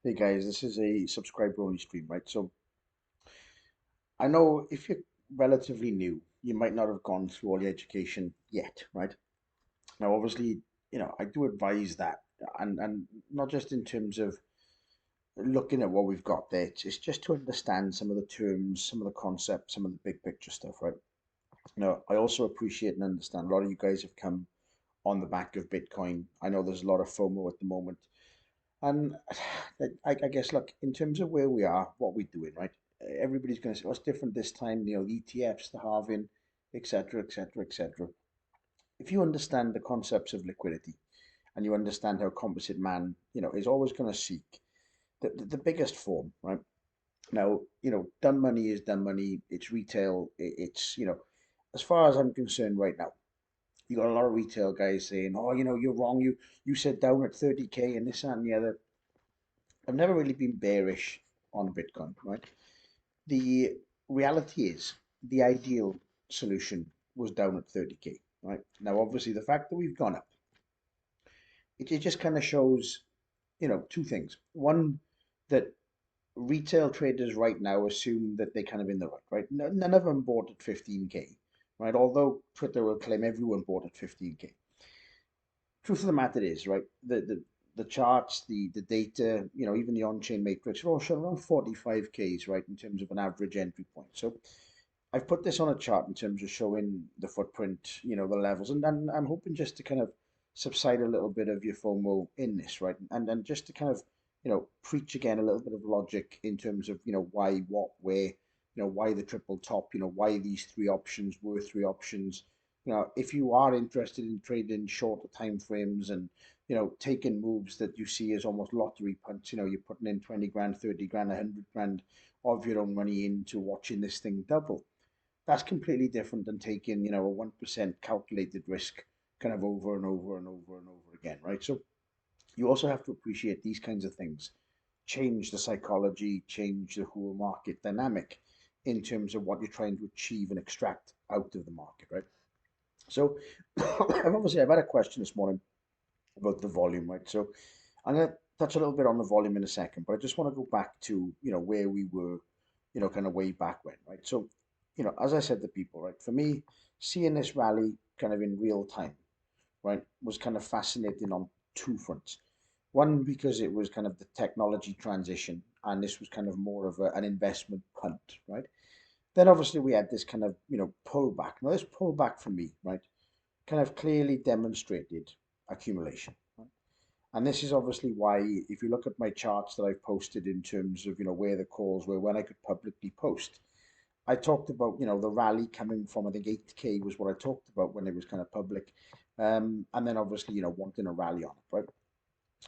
Hey guys, this is a subscriber only stream, right? So I know if you're relatively new, you might not have gone through all the education yet, right? Now, obviously, I do advise that, and not just in terms of looking at what we've got there. It's just to understand some of the terms, some of the concepts, some of the big picture stuff, right? Now, I also appreciate and understand a lot of you guys have come on the back of Bitcoin. I know there's a lot of FOMO at the moment. And I guess, look, in terms of where we are, what we're doing, right? Everybody's going to say, what's different this time? The ETFs, the halving, etc., etc., etc. If you understand the concepts of liquidity and you understand how composite man, is always going to seek the biggest form, right? Now, done money is done money. It's retail. It's as far as I'm concerned right now, you got a lot of retail guys saying, oh, you're wrong. You said down at 30K and this, that, and the other. I've never really been bearish on Bitcoin, right? The reality is the ideal solution was down at 30K, right? Now, obviously, the fact that we've gone up, it just kind of shows, two things. One, that retail traders right now assume that they're kind of in the right? None of them bought at 15K, right? Although Twitter will claim everyone bought at 15K. Truth of the matter is, right, the charts, the data, even the on-chain matrix are all showing around 45Ks, right, in terms of an average entry point. So I've put this on a chart in terms of showing the footprint, the levels, and I'm hoping just to kind of subside a little bit of your FOMO in this, right, and just to kind of, preach again a little bit of logic in terms of, why, what, where, why the triple top, why these three options were three options. If you are interested in trading shorter time frames and, taking moves that you see as almost lottery punts, you're putting in 20 grand, 30 grand, 100 grand of your own money into watching this thing double. That's completely different than taking, a 1% calculated risk kind of over and over and over and over again, right? So you also have to appreciate these kinds of things change the psychology, change the whole market dynamic in terms of what you're trying to achieve and extract out of the market, right? So I've had a question this morning about the volume, right? So I'm going to touch a little bit on the volume in a second, but I just want to go back to, where we were, kind of way back when, right? So, as I said to people, right, for me, seeing this rally kind of in real time, right, was kind of fascinating on two fronts. One, because it was kind of the technology transition, and this was kind of more of an investment punt, right? Then obviously we had this kind of, pullback. Now, this pullback for me, right, kind of clearly demonstrated accumulation. Right? And this is obviously why, if you look at my charts that I've posted in terms of, where the calls were, when I could publicly post, I talked about, the rally coming from, I think 8K was what I talked about when it was kind of public. And then obviously, wanting a rally on it, right?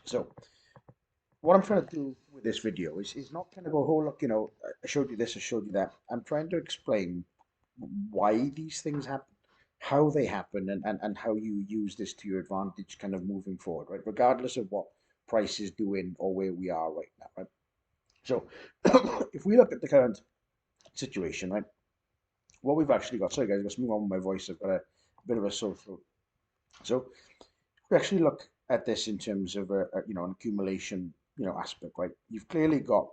So what I'm trying to do with this video is not kind of go, oh, look, I showed you this, I showed you that. I'm trying to explain why these things happen, how they happen, and how you use this to your advantage kind of moving forward, right? Regardless of what price is doing or where we are right now, right? So if we look at the current situation, right, what we've actually got, sorry guys, I've got something wrong with my voice, I've got a bit of a sore throat. So if we actually look at this in terms of an accumulation, aspect, right? You've clearly got,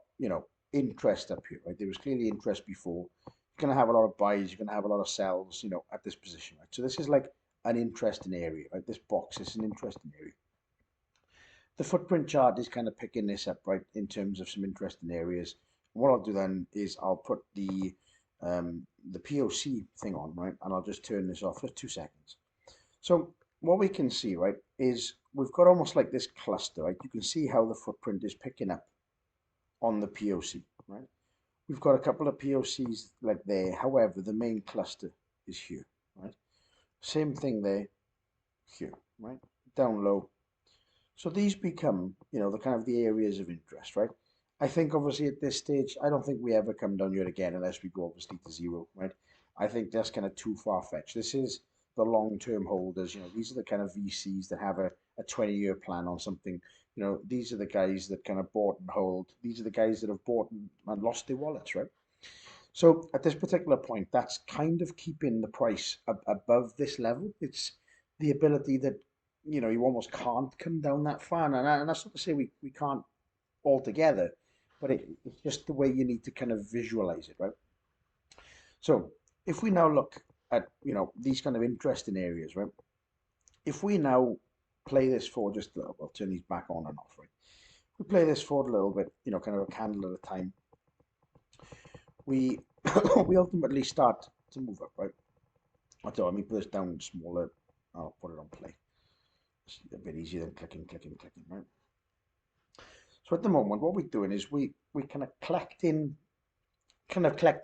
interest up here, right? There was clearly interest before. You're going to have a lot of buys, you're going to have a lot of sells, at this position, right? So this is like an interesting area, right? This box is an interesting area. The footprint chart is kind of picking this up, right, in terms of some interesting areas. And what I'll do then is I'll put the POC thing on, right, and I'll just turn this off for 2 seconds. So what we can see, right, is we've got almost like this cluster, right? You can see how the footprint is picking up on the POC, right? We've got a couple of POCs like there. However, the main cluster is here, right? Same thing there, here, right? Down low. So these become, the kind of the areas of interest, right? I think obviously at this stage, I don't think we ever come down here again unless we go obviously to zero, right? I think that's kind of too far fetched. This is the long-term holders, these are the kind of VCs that have a 20-year plan on something. These are the guys that kind of bought and hold. These are the guys that have bought and lost their wallets, right? So at this particular point, that's kind of keeping the price above this level. It's the ability that, you almost can't come down that far. And that's not to say we can't altogether, but it's just the way you need to kind of visualize it, right? So if we now look at, these kind of interesting areas, right? If we now play this for just a little, I'll turn these back on and off, right? We play this for a little bit, kind of a candle at a time. We we ultimately start to move up, right? Let me put this down smaller. I'll put it on play. It's a bit easier than clicking, clicking, clicking, right? So at the moment, what we're doing is we kind of collecting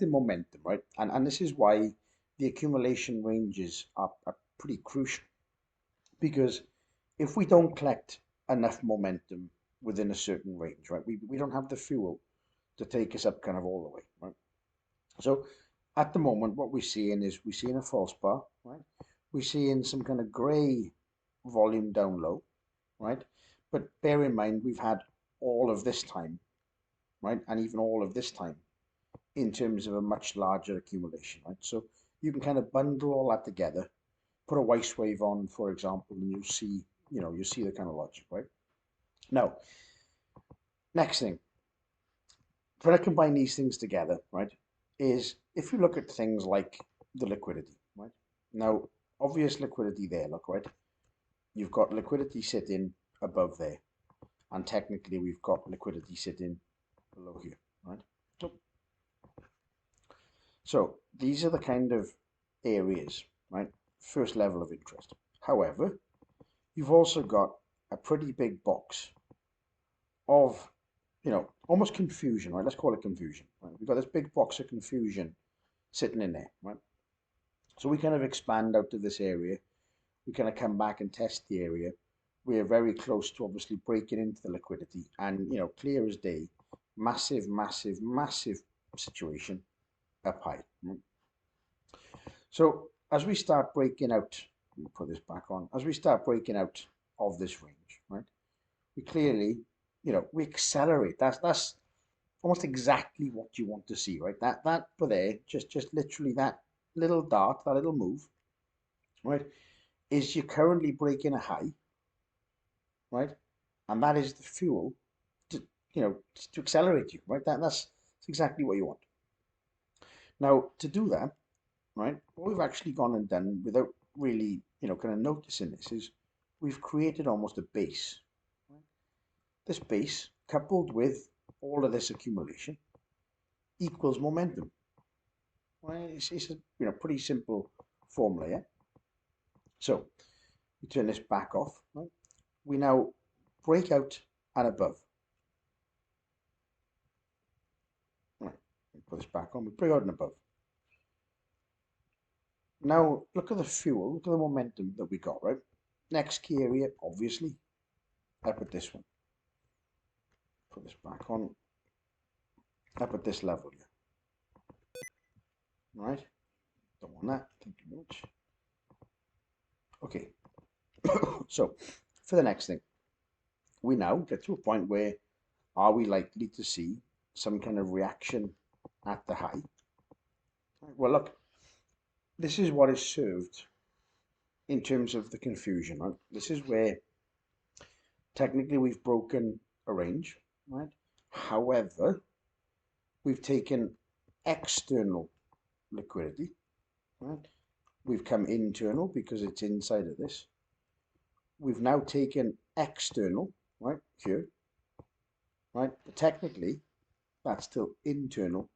momentum, right? And this is why the accumulation ranges are pretty crucial, because if we don't collect enough momentum within a certain range, right, we don't have the fuel to take us up kind of all the way, right? So at the moment, what we're seeing is we're seeing a false bar, right? We're seeing some kind of grey volume down low, right? But bear in mind, we've had all of this time, right? And even all of this time in terms of a much larger accumulation, right? So you can kind of bundle all that together, put a Weiss wave on, for example, and you see the kind of logic, right? Now, next thing, trying to combine these things together, right, is if you look at things like the liquidity, right? Now, obvious liquidity there, look, right? You've got liquidity sitting above there, and technically we've got liquidity sitting below here, right? So these are the kind of areas, right? First level of interest. However, you've also got a pretty big box of, almost confusion, right? Let's call it confusion, right? We've got this big box of confusion sitting in there, right? So we kind of expand out to this area. We kind of come back and test the area. We are very close to obviously breaking into the liquidity, and, clear as day, massive, massive, massive situation up high. Right? So as we start breaking out, let me put this back on, as we start breaking out of this range, right, we clearly, we accelerate. That's almost exactly what you want to see, right? That for there, just literally that little dart, that little move, right, is you're currently breaking a high, right? And that is the fuel to, to accelerate you, right? That's exactly what you want. Now, to do that, right, what we've actually gone and done without really, kind of noticing this is we've created almost a base. Right? This base, coupled with all of this accumulation, equals momentum. Right? It's a pretty simple formula, yeah? So we turn this back off. Right? We now break out and above. Right. Put this back on. We break out and above. Now look at the fuel. Look at the momentum that we got. Right. Next key area, obviously, up at this one. Put this back on. Up at this level here. Right. Don't want that. Thank you very much. Okay. So for the next thing, we now get to a point where are we likely to see some kind of reaction at the high? Well, look, this is what is served in terms of the confusion. Right? This is where technically we've broken a range, right? However, we've taken external liquidity, right? We've come internal because it's inside of this. We've now taken external, right, here, right? But technically, that's still internal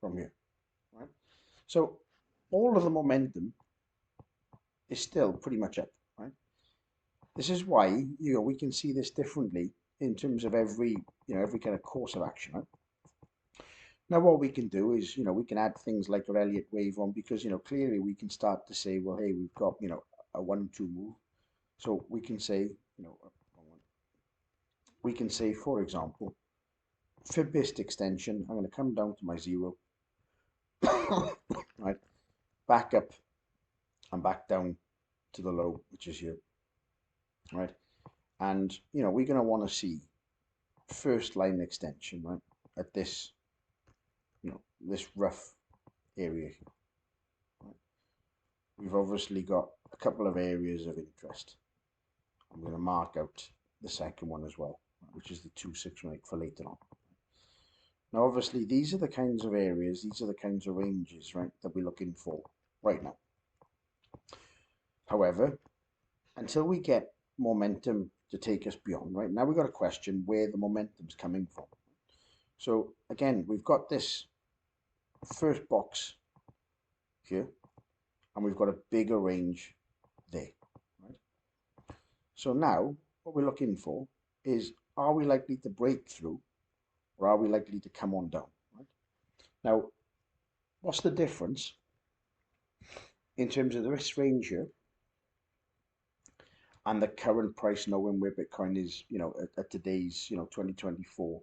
from here, right? So all of the momentum is still pretty much up, right? This is why, we can see this differently in terms of every kind of course of action, right? Now what we can do is, we can add things like our Elliott wave on, because, clearly we can start to say, well, hey, we've got, a 1-2 move. So we can say, for example, fib-based extension, I'm going to come down to my 0, right, back up and back down to the low, which is here, right? And, we're going to want to see first line extension, right, at this, this rough area here. Right? We've obviously got a couple of areas of interest. I'm going to mark out the second one as well. which is the 2618 for later on. Now, obviously, these are the kinds of areas, these are the kinds of ranges, right, that we're looking for right now. However, until we get momentum to take us beyond, right, now we've got to question where the momentum's coming from. So again, we've got this first box here, and we've got a bigger range there, right? So now what we're looking for is, are we likely to break through, or are we likely to come on down, right? Now, what's the difference in terms of this range here and the current price, knowing where Bitcoin is, at today's, 2024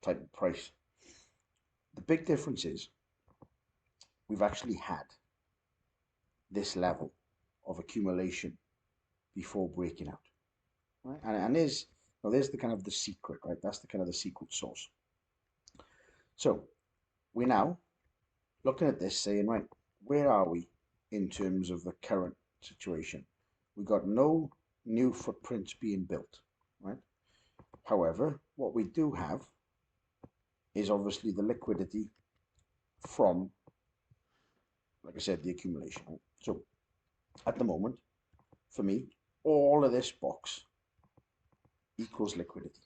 type of price? The big difference is we've actually had this level of accumulation before breaking out, right? And there's the kind of the secret, right? That's the kind of the secret sauce. So we're now looking at this saying, right, where are we in terms of the current situation? We've got no new footprints being built, right? However, what we do have is obviously the liquidity from, like I said, the accumulation, right? So at the moment, for me, all of this box equals liquidity.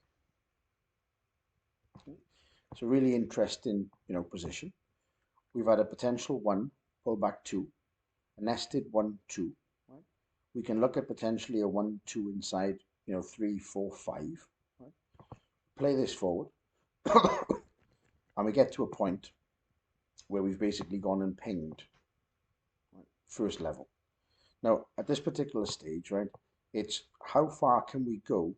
It's a really interesting, position. We've had a potential 1, pull back 2, a nested 1, 2. Right? We can look at potentially a 1, 2 inside, 3, 4, 5. Right? Play this forward, and we get to a point where we've basically gone and pinged, right, first level. Now, at this particular stage, right, it's how far can we go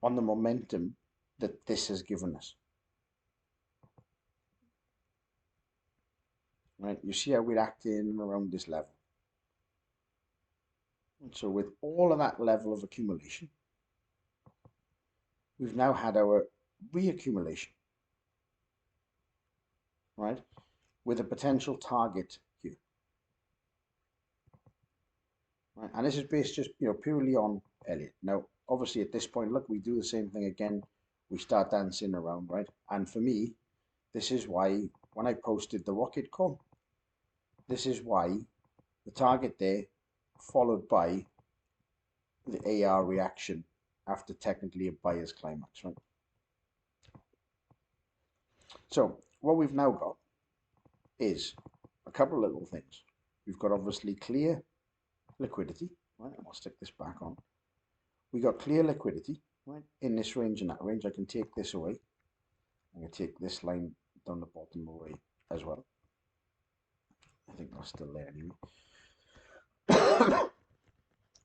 on the momentum that this has given us. Right, you see how we're acting around this level. And so with all of that level of accumulation, we've now had our reaccumulation, right, with a potential target here. Right? And this is based just, purely on Elliott. Now, obviously at this point, look, we do the same thing again. We start dancing around, right? And for me, this is why when I posted the rocket call, this is why the target there followed by the AR reaction after technically a buyer's climax, right? So what we've now got is a couple of little things. We've got obviously clear liquidity, right? And I'll stick this back on. We got clear liquidity, right? In this range and that range. I can take this away. I'm going to take this line down the bottom away as well. I think that's still there anyway.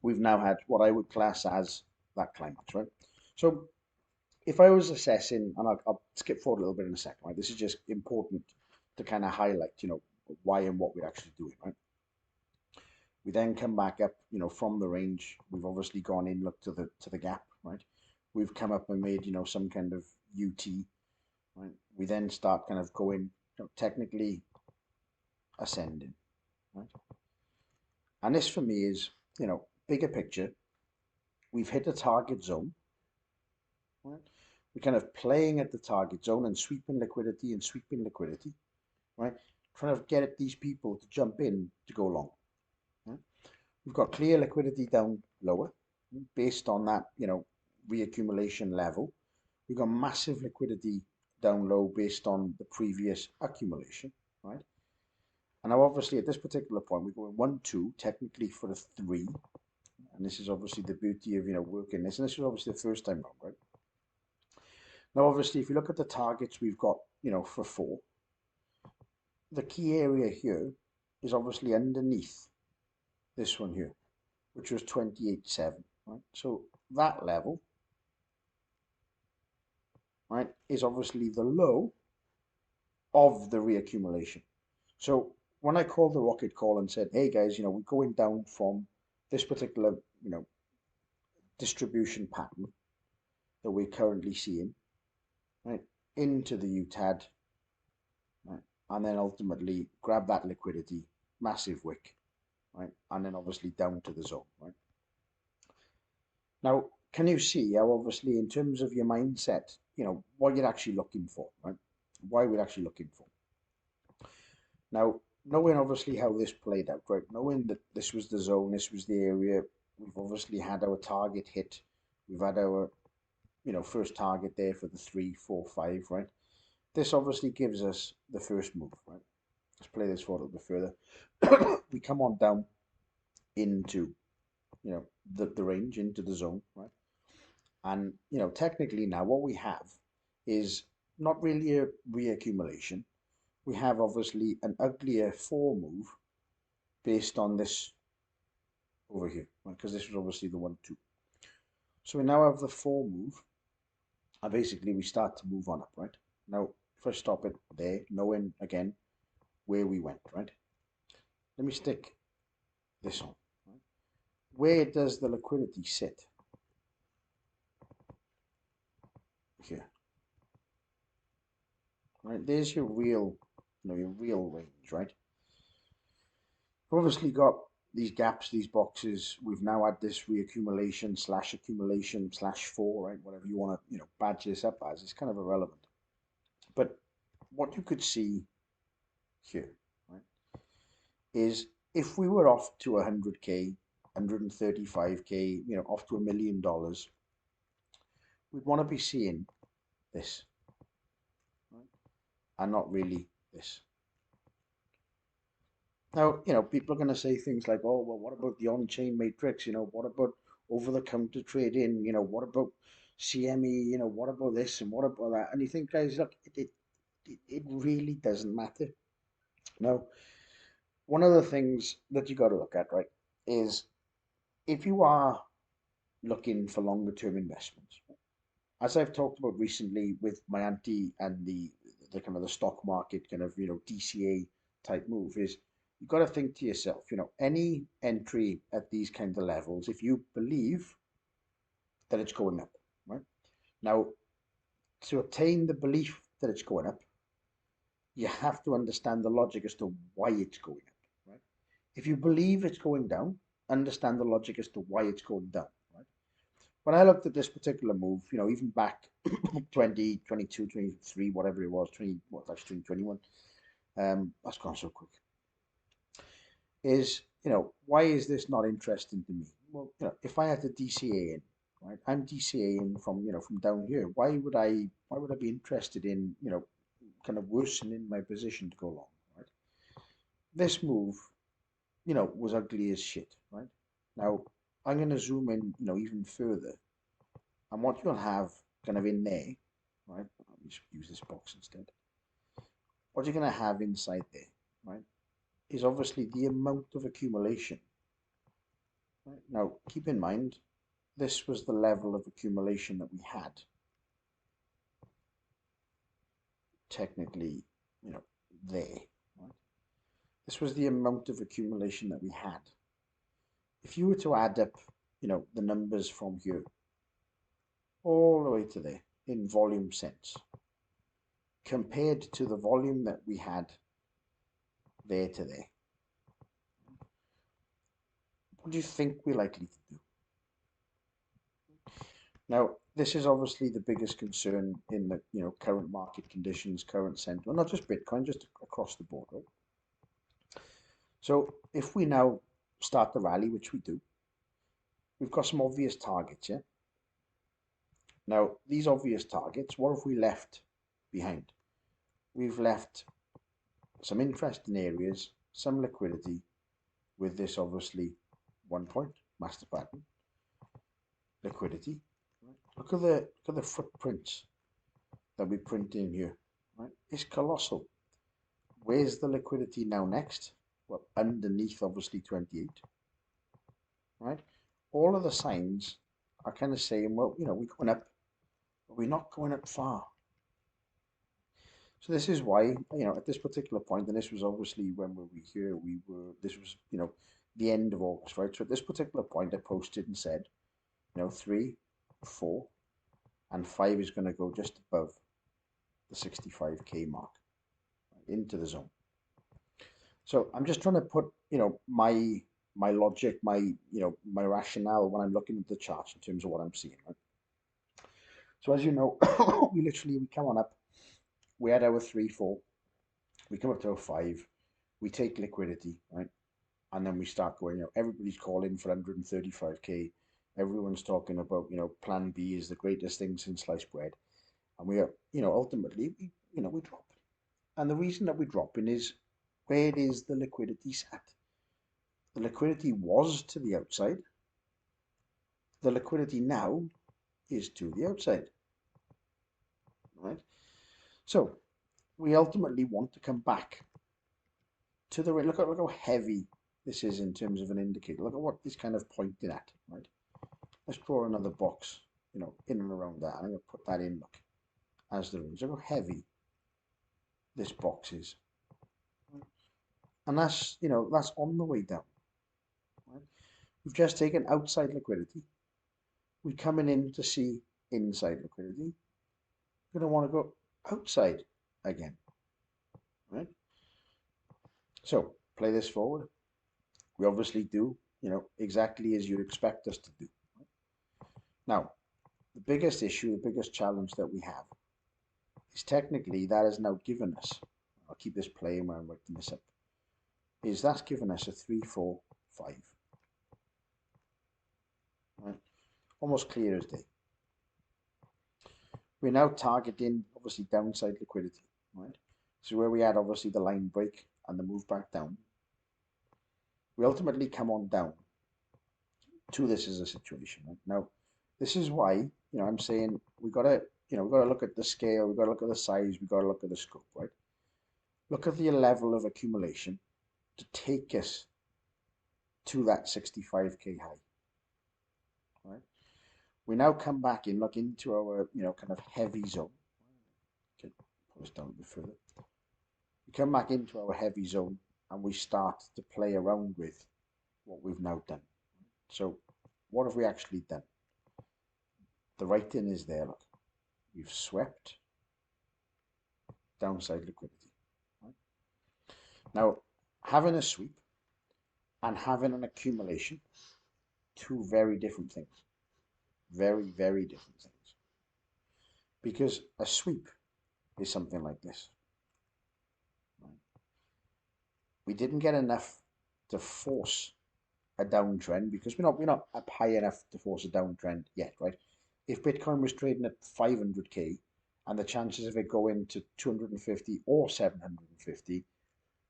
We've now had what I would class as that climax, right? So if I was assessing, and I'll skip forward a little bit in a second, right? This is just important to kind of highlight, why and what we're actually doing, right? We then come back up, from the range. We've obviously gone in, look to the gap, right? We've come up and made, some kind of UT, right? We then start kind of going, technically ascending, right? And this for me is, bigger picture. We've hit a target zone, right? We're kind of playing at the target zone and sweeping liquidity, right? Trying to get these people to jump in to go long. Right? We've got clear liquidity down lower based on that, reaccumulation level. We've got massive liquidity down low based on the previous accumulation, right? And now obviously at this particular point, we're going 1, 2, technically for a 3. And this is obviously the beauty of, working this. And this was obviously the first time round, right? Now, obviously, if you look at the targets we've got, for 4, the key area here is obviously underneath this one here, which was 28.7, right? So that level, right, is obviously the low of the reaccumulation. So when I called the rocket call and said, hey guys, we're going down from this particular, distribution pattern that we're currently seeing, right, into the UTAD, right, and then ultimately grab that liquidity, massive wick, right, and then obviously down to the zone, right. Now, can you see how obviously in terms of your mindset, what you're actually looking for, right? Why we're actually looking for. Now, knowing obviously how this played out, right? Knowing that this was the zone, this was the area, we've obviously had our target hit. We've had our, first target there for the 3, 4, 5, right? This obviously gives us the first move, right? Let's play this for a little bit further. We come on down into, the range, into the zone, right? And, technically now what we have is not really a reaccumulation. We have obviously an uglier 4 move based on this over here, right? Because this was obviously the 1, 2. So we now have the 4 move, and basically we start to move on up, right? Now, if I stop it there, knowing again where we went, right? Let me stick this on. Right? Where does the liquidity sit? Here, right? There's your real, your real range, right? We've obviously got these gaps, these boxes. We've now had this reaccumulation slash accumulation slash 4, right? Whatever you want to, badge this up as. It's kind of irrelevant. But what you could see here, right, is if we were off to 100K, 135K, off to $1 million, we'd want to be seeing this, right, and not really this. Now, people are going to say things like, oh, well, what about the on-chain matrix? What about over-the-counter trading? What about CME? What about this and what about that? And you think, guys, look, it really doesn't matter. Now, one of the things that you got to look at, right, is if you are looking for longer term investments, as I've talked about recently with my auntie and the kind of the stock market kind of DCA type move, is you've got to think to yourself, any entry at these kind of levels, if you believe that it's going up, right? Now, to attain the belief that it's going up, you have to understand the logic as to why it's going up, right? If you believe it's going down, understand the logic as to why it's going down, right? When I looked at this particular move, even back 20, 22, 23, whatever it was, 20, what, actually 2021, that's gone so quick, is, why is this not interesting to me? Well, if I had to DCA in, right, I'm DCAing from, from down here. Why would I be interested in, kind of worsening my position to go long, right? This move, was ugly as shit, right? Now, I'm going to zoom in, even further. And what you'll have kind of in there, right? Let me just use this box instead. What you're going to have inside there, right, is obviously the amount of accumulation. Right? Now, keep in mind, this was the level of accumulation that we had. Technically, there. Right? This was the amount of accumulation that we had. If you were to add up, the numbers from here all the way to there in volume sense, compared to the volume that we had there to there, what do you think we're likely to do? Now, this is obviously the biggest concern in the current market conditions, current sentiment, not just Bitcoin, just across the board, right? So if we now start the rally, which we do, we've got some obvious targets, yeah? Now, these obvious targets, what have we left behind? We've left some interesting areas, some liquidity, with this obviously 1 point, master pattern, liquidity. Right? Look at the footprints that we print in here. Right? It's colossal. Where's the liquidity now next? Well, underneath obviously 28. Right? All of the signs are kind of saying, well, we're going up, but we're not going up far. So this is why, at this particular point, and this was obviously when we were here, this was, the end of August, right? So at this particular point, I posted and said, 3, 4, and 5 is going to go just above the 65K mark, right, into the zone. So I'm just trying to put, my my logic, my rationale when I'm looking at the charts in terms of what I'm seeing, right? So as you know, we come on up, we had our 3-4, we come up to our 5, we take liquidity, right? And then we start going, everybody's calling for 135k. Everyone's talking about, plan B is the greatest thing since sliced bread. And we are, ultimately, we drop. And the reason that we're dropping is, where is the liquidity sat? The liquidity was to the outside. The liquidity now is to the outside, right? So we ultimately want to come back to the look at how heavy this is in terms of an indicator. Look at what this kind of pointing at, right? Let's draw another box, in and around that. I'm going to put that in, look, as the range. Look how heavy this box is. And that's on the way down, right? We've just taken outside liquidity. We're coming in to see inside liquidity. We're going to want to go outside again, right? So play this forward. We obviously do, exactly as you'd expect us to do. Now, the biggest issue, the biggest challenge that we have is technically that has now given us, I'll keep this playing when I'm writing this up, is that's given us a 3-4-5. Right? Almost clear as day. We're now targeting, obviously, downside liquidity. Right? So where we had, obviously, the line break and the move back down, we ultimately come on down to this as a situation. Right? Now, this is why, I'm saying we got to, we got to look at the scale, we got to look at the size, we got to look at the scope, right? Look at the level of accumulation to take us to that 65k high, right? We now come back in, look into our, kind of heavy zone. Okay, pull this down a bit further. We come back into our heavy zone and we start to play around with what we've now done. So what have we actually done? The writing is there, look. We've swept downside liquidity. Right? Now, having a sweep and having an accumulation, two very different things. Very, very different things. Because a sweep is something like this. Right? We didn't get enough to force a downtrend because we're not up high enough to force a downtrend yet, right? If Bitcoin was trading at 500k and the chances of it going to 250 or 750,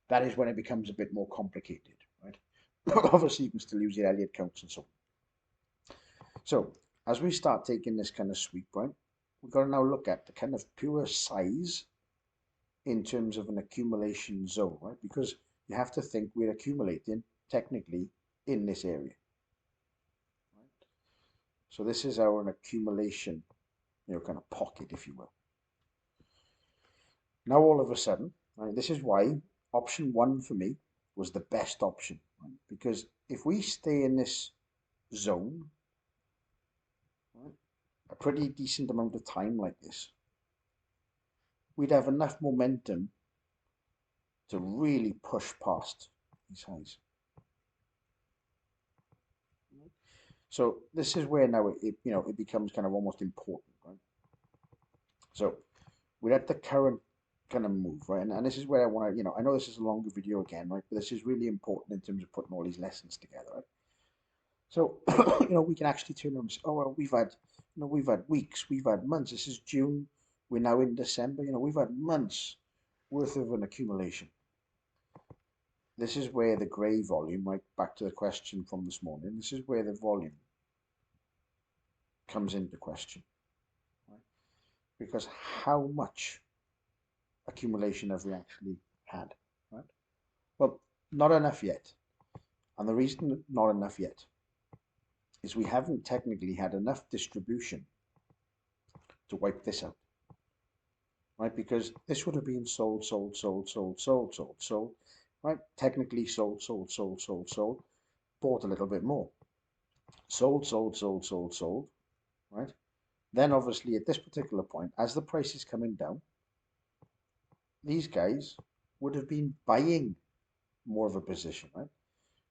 that is when it becomes a bit more complicated, right? Obviously, you can still use your Elliott counts and so on. So as we start taking this kind of sweep, right, we've got to now look at the kind of pure size in terms of an accumulation zone, right? Because you have to think we're accumulating technically in this area. Right? So this is our accumulation, kind of pocket, if you will. Now all of a sudden, right, this is why option 1 for me was the best option, right? Because if we stay in this zone, right, a pretty decent amount of time like this, we'd have enough momentum to really push past these highs. So this is where now it becomes kind of almost important, right? So we're at the current kind of move, right? And this is where I want to, I know this is a longer video again, right? But this is really important in terms of putting all these lessons together, right? So, we can actually turn around and say, oh, well, we've had weeks, we've had months. This is June. We're now in December. We've had months worth of an accumulation. This is where the grey volume, right, back to the question from this morning, this is where the volume comes into question. Right? Because how much accumulation have we actually had? Right? Well, not enough yet. And the reason not enough yet is we haven't technically had enough distribution to wipe this out. Right? Because this would have been sold, sold, sold, sold, sold, sold, sold, right? Technically sold, sold, sold, sold, sold, bought a little bit more. Sold, sold, sold, sold, sold, right? Then obviously at this particular point, as the price is coming down, these guys would have been buying more of a position, right?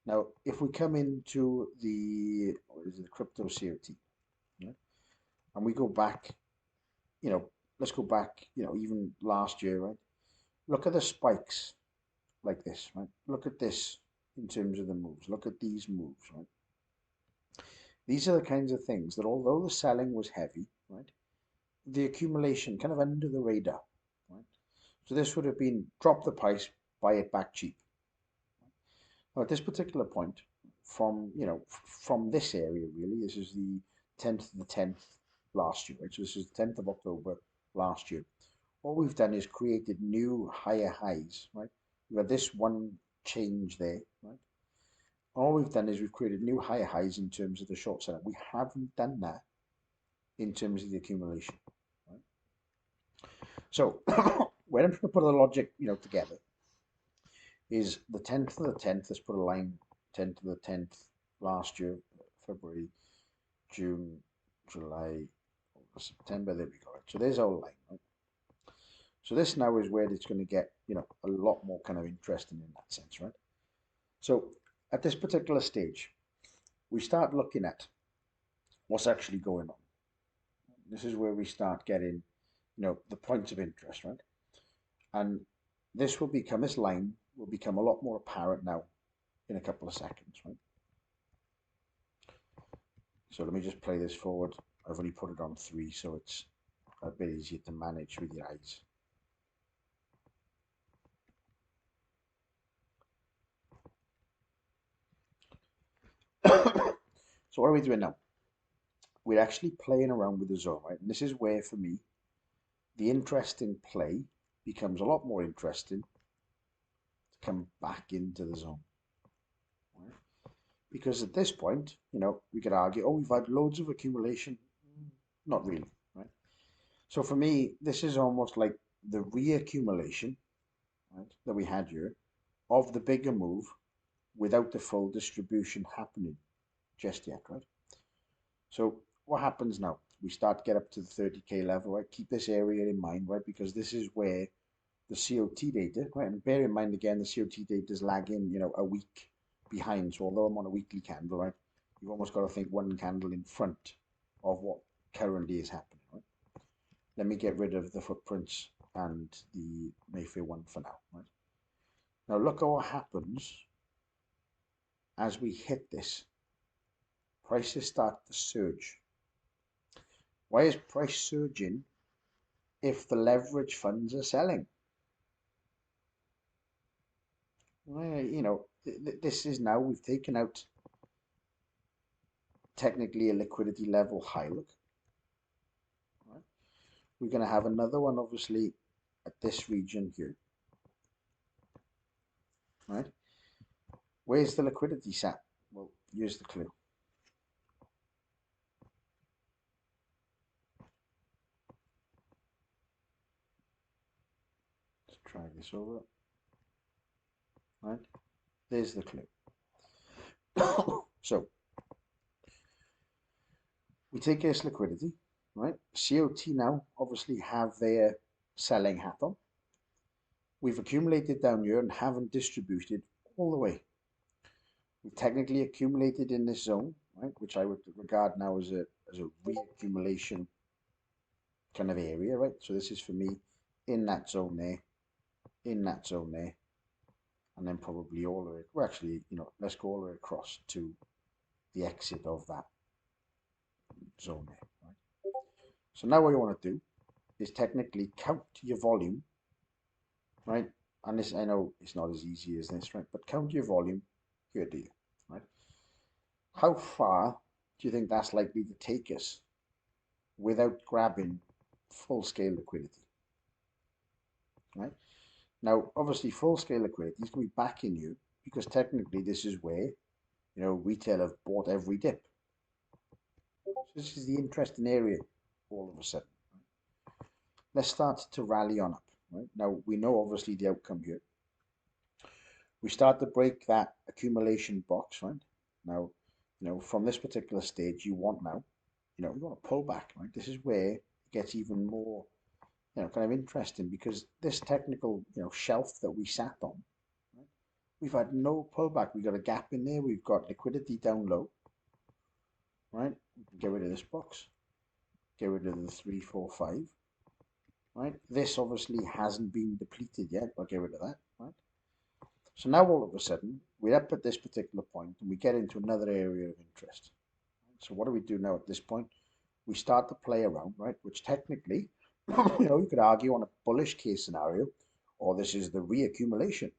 Now, if we come into the, what is it, the crypto COT, right? And we go back, you know, let's go back, even last year, right? Look at the spikes like this, right? Look at this in terms of the moves. Look at these moves, right? These are the kinds of things that although the selling was heavy, right? The accumulation kind of under the radar, right? So this would have been drop the price, buy it back cheap. Now at this particular point, from this area really, this is the 10th to the 10th last year, right? So this is the 10th of October last year. What we've done is created new higher highs, right? We've had this one change there, right? All we've done is we've created new higher highs in terms of the short seller. We haven't done that in terms of the accumulation, right? So where I'm trying to put the logic, together is the 10th to the 10th. Let's put a line 10th to the 10th last year, February, June, July, September. There we go. Right? So there's our line, right? So this now is where it's going to get, a lot more kind of interesting in that sense, right? So at this particular stage, we start looking at what's actually going on. This is where we start getting, the points of interest, right? And this line will become a lot more apparent now in a couple of seconds, right? So let me just play this forward. I've only put it on 3, so it's a bit easier to manage with your eyes. So what are we doing now? We're actually playing around with the zone, right? And this is where, for me, the interesting play becomes a lot more interesting to come back into the zone, right? Because at this point, we could argue, oh, we've had loads of accumulation. Not really, right? So for me, this is almost like the reaccumulation, right, that we had here of the bigger move without the full distribution happening just yet, right? So what happens now? We start to get up to the 30K level, right? Keep this area in mind, right? Because this is where the COT data, right? And bear in mind again, the COT data is lagging, a week behind. So although I'm on a weekly candle, right, you've almost got to think one candle in front of what currently is happening, right? Let me get rid of the footprints and the Mayfair one for now, right? Now look at what happens as we hit this. Prices start to surge. Why is price surging if the leverage funds are selling? Well, this is now, we've taken out technically a liquidity level high, look. Right? We're going to have another one, obviously, at this region here. Right? Where's the liquidity sat? Well, here's the clue. Let's try this over. Right? There's the clue. So, we take this liquidity, right? COT now obviously have their selling hat on. We've accumulated down here and haven't distributed all the way. We've technically accumulated in this zone, right, which I would regard now as a reaccumulation kind of area, right? So this is for me in that zone there, in that zone there, and then probably all the way. Well, actually, let's go all the way across to the exit of that zone there, right? So now what you want to do is technically count your volume, right? And this, I know it's not as easy as this, right? But count your volume here, do you, right? How far do you think that's likely to take us without grabbing full scale liquidity, right? Now, obviously, full scale liquidity is going to be backing you because technically this is where, retail have bought every dip. So this is the interesting area all of a sudden. Let's start to rally on up, right? Now, we know obviously the outcome here. We start to break that accumulation box, right? Now, from this particular stage, you want now, you want to pull back, right? This is where it gets even more, kind of interesting because this technical, shelf that we sat on, right? we've had no pullback. We've got a gap in there. We've got liquidity down low, right? We can get rid of this box, get rid of the 3, 4, 5, right? This obviously hasn't been depleted yet. I'll get rid of that, right? So now all of a sudden, we're up at this particular point and we get into another area of interest. So what do we do now at this point? We start to play around, right? Which technically, you could argue on a bullish case scenario, or this is the reaccumulation.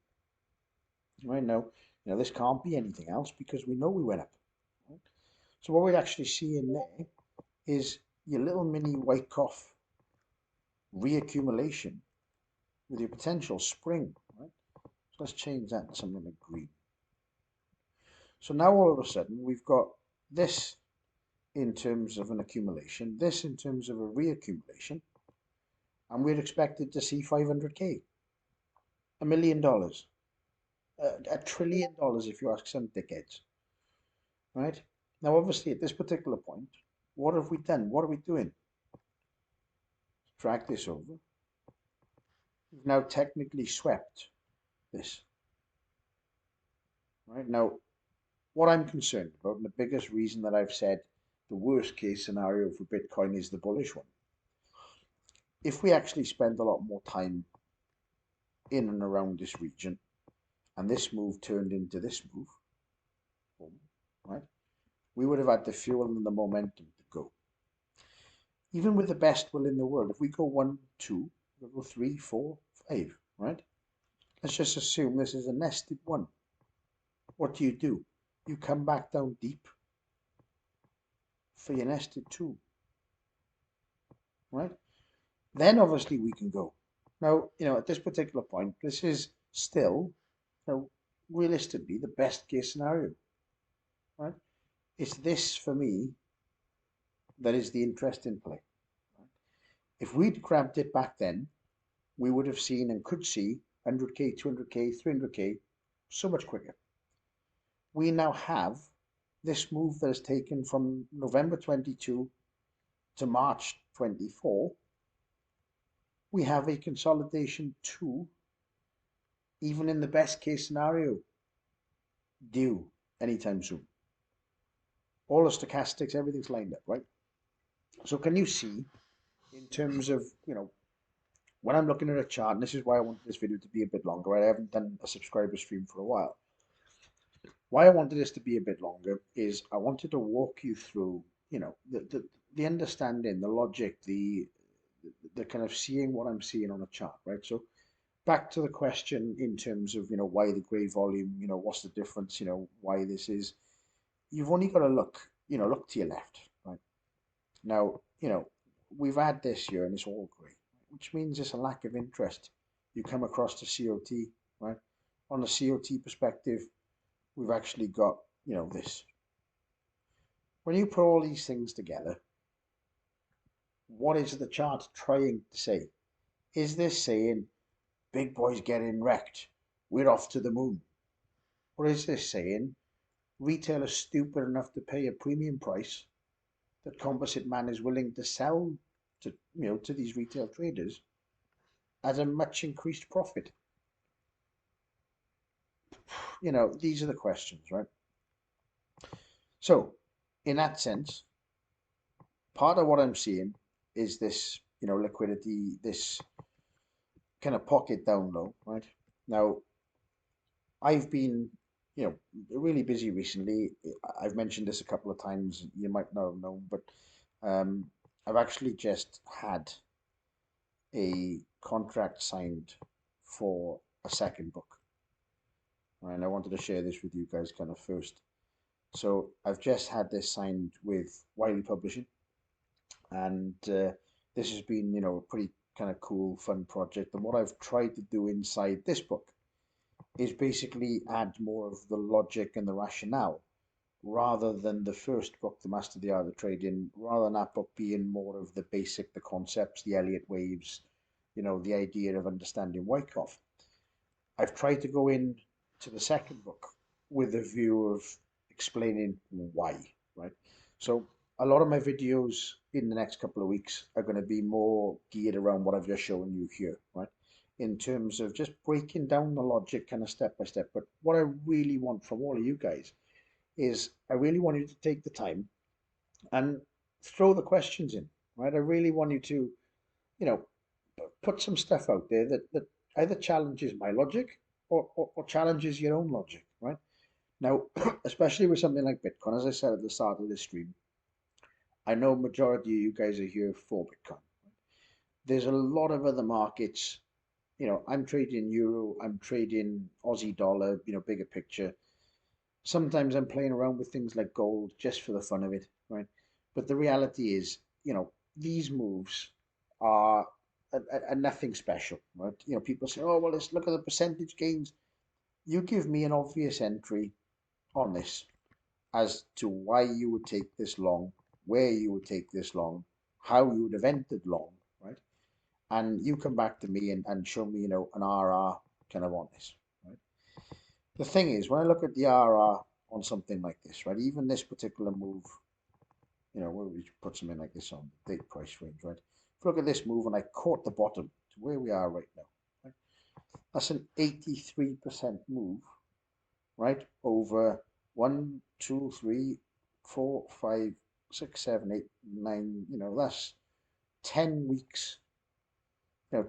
Right now, this can't be anything else because we know we went up. Right? So what we'd actually see in there is your little mini Wyckoff reaccumulation with your potential spring. Right? So let's change that to something like green. So now all of a sudden we've got this in terms of an accumulation, this in terms of a reaccumulation, and we're expected to see 500k, $1 million, $1 trillion if you ask some dickheads, right? Now, obviously, at this particular point, what have we done? What are we doing? Drag this over. We've now technically swept this, right? Now, what I'm concerned about, and the biggest reason that I've said the worst case scenario for Bitcoin is the bullish one. If we actually spend a lot more time in and around this region, and this move turned into this move, right? We would have had the fuel and the momentum to go. Even with the best will in the world, if we go 1, 2, we go 3, 4, 5, right? Let's just assume this is a nested 1. What do? You come back down deep for your nested 2, right? Then obviously we can go. Now, at this particular point, this is still, realistically, the best case scenario, right? It's this for me that is the interesting play. Right? If we'd grabbed it back then, we would have seen and could see 100k, 200k, 300k so much quicker. We now have this move that has taken from November 22 to March 24. We have a consolidation 2, even in the best case scenario, due anytime soon. All the stochastics, everything's lined up, right? So can you see, in terms of, when I'm looking at a chart, and this is why I want this video to be a bit longer, right? I haven't done a subscriber stream for a while. Why I wanted this to be a bit longer is I wanted to walk you through, the understanding, the logic, the kind of seeing what I'm seeing on a chart, right? So back to the question in terms of, why the gray volume, what's the difference, why this is, you've only got to look to your left, right? Now, we've had this year and it's all grey, which means it's a lack of interest. You come across the COT, right? On the COT perspective, we've actually got, this. When you put all these things together, what is the chart trying to say? Is this saying, big boys getting wrecked, we're off to the moon? Or is this saying, retail is stupid enough to pay a premium price that Composite Man is willing to sell to these retail traders at a much increased profit? These are the questions, right? So, in that sense, part of what I'm seeing is this, liquidity, this kind of pocket down low, right? Now, I've been, really busy recently. I've mentioned this a couple of times. You might not have known, but I've actually just had a contract signed for a second book. And I wanted to share this with you guys kind of first. So I've just had this signed with Wiley Publishing, and this has been, a pretty kind of cool, fun project. And what I've tried to do inside this book is basically add more of the logic and the rationale, rather than the first book, The Master of the Art of Trading, rather than that book being more of the basic, the concepts, the Elliott waves, the idea of understanding Wyckoff. I've tried to go in to the second book with a view of explaining why, right? So a lot of my videos in the next couple of weeks are going to be more geared around what I've just shown you here, right? in terms of just breaking down the logic kind of step by step. But what I really want from all of you guys is I really want you to take the time and throw the questions in, right? I really want you to, you know, put some stuff out there that either challenges my logic or challenges your own logic, right? Now, especially with something like Bitcoin, as I said at the start of this stream, I know majority of you guys are here for Bitcoin. There's a lot of other markets. I'm trading euro, I'm trading Aussie dollar, bigger picture. Sometimes I'm playing around with things like gold just for the fun of it, right? But the reality is, these moves are, are nothing special, right? People say, oh, well, let's look at the percentage gains. You give me an obvious entry on this as to why you would take this long, where you would take this long, how you would have entered long, right? And you come back to me and show me, an RR kind of on this, right? The thing is, when I look at the RR on something like this, right, even this particular move, where we put something like this on the date price range, right? If you look at this move and I caught the bottom to where we are right now, right? That's an 83% move, right? Over one, two, three, four, five, six, seven, eight, nine, that's 10 weeks,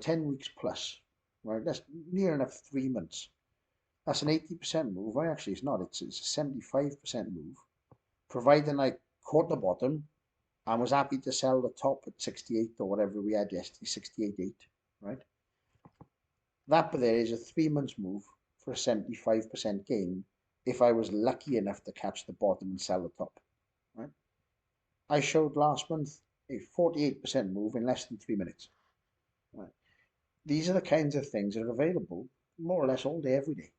10 weeks plus, right? That's near enough 3 months. That's an 80% move. Well, actually, it's not. It's a 75% move, providing I caught the bottom and was happy to sell the top at 68 or whatever we had yesterday, 68.8, right? That there is a 3 months move for a 75% gain if I was lucky enough to catch the bottom and sell the top, right? I showed last month a 48% move in less than 3 minutes, right? These are the kinds of things that are available more or less all day, every day.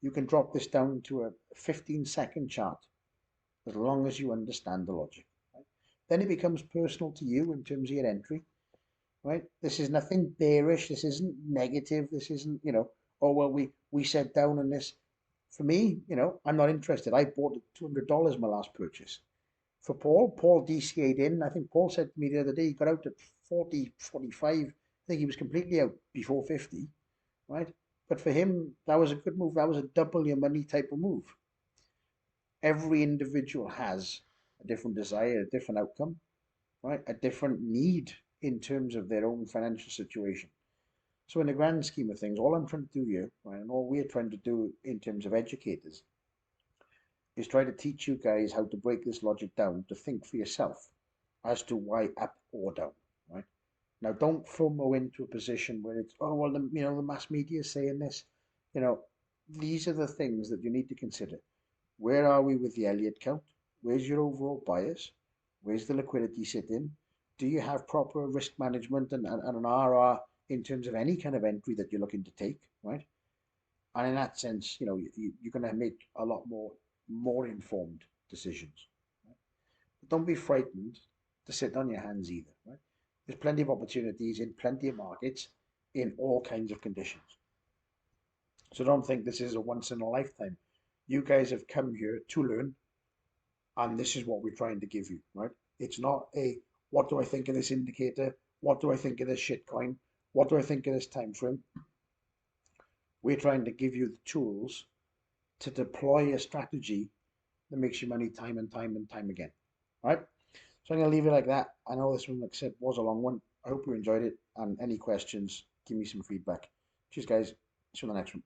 You can drop this down to a 15-second chart as long as you understand the logic. Right? Then it becomes personal to you in terms of your entry. Right? This is nothing bearish. This isn't negative. This isn't, oh well, we set down on this. For me, I'm not interested. I bought at $200 my last purchase. For Paul DCA'd in. I think Paul said to me the other day he got out at 40, 45. I think he was completely out before 50, right? But for him, that was a good move. That was a double your money type of move. Every individual has a different desire, a different outcome, right? A different need in terms of their own financial situation. So in the grand scheme of things, all I'm trying to do here, right, and all we're trying to do in terms of educators, is try to teach you guys how to break this logic down to think for yourself as to why up or down, right? Now, don't FOMO into a position where it's, oh, well, the mass media is saying this. You know, these are the things that you need to consider. Where are we with the Elliott count? Where's your overall bias? Where's the liquidity sitting? Do you have proper risk management and an RR in terms of any kind of entry that you're looking to take, right? And in that sense, you're going to make a lot more informed decisions. Right? But don't be frightened to sit on your hands either, right? There's plenty of opportunities in plenty of markets in all kinds of conditions. So don't think this is a once in a lifetime. You guys have come here to learn, and this is what we're trying to give you, right? It's not a what do I think of this indicator? What do I think of this shitcoin? What do I think of this time frame? We're trying to give you the tools to deploy a strategy that makes you money time and time and time again, right? So I'm going to leave it like that. I know this one, like I said, was a long one. I hope you enjoyed it. And any questions, give me some feedback. Cheers, guys. See you on the next one.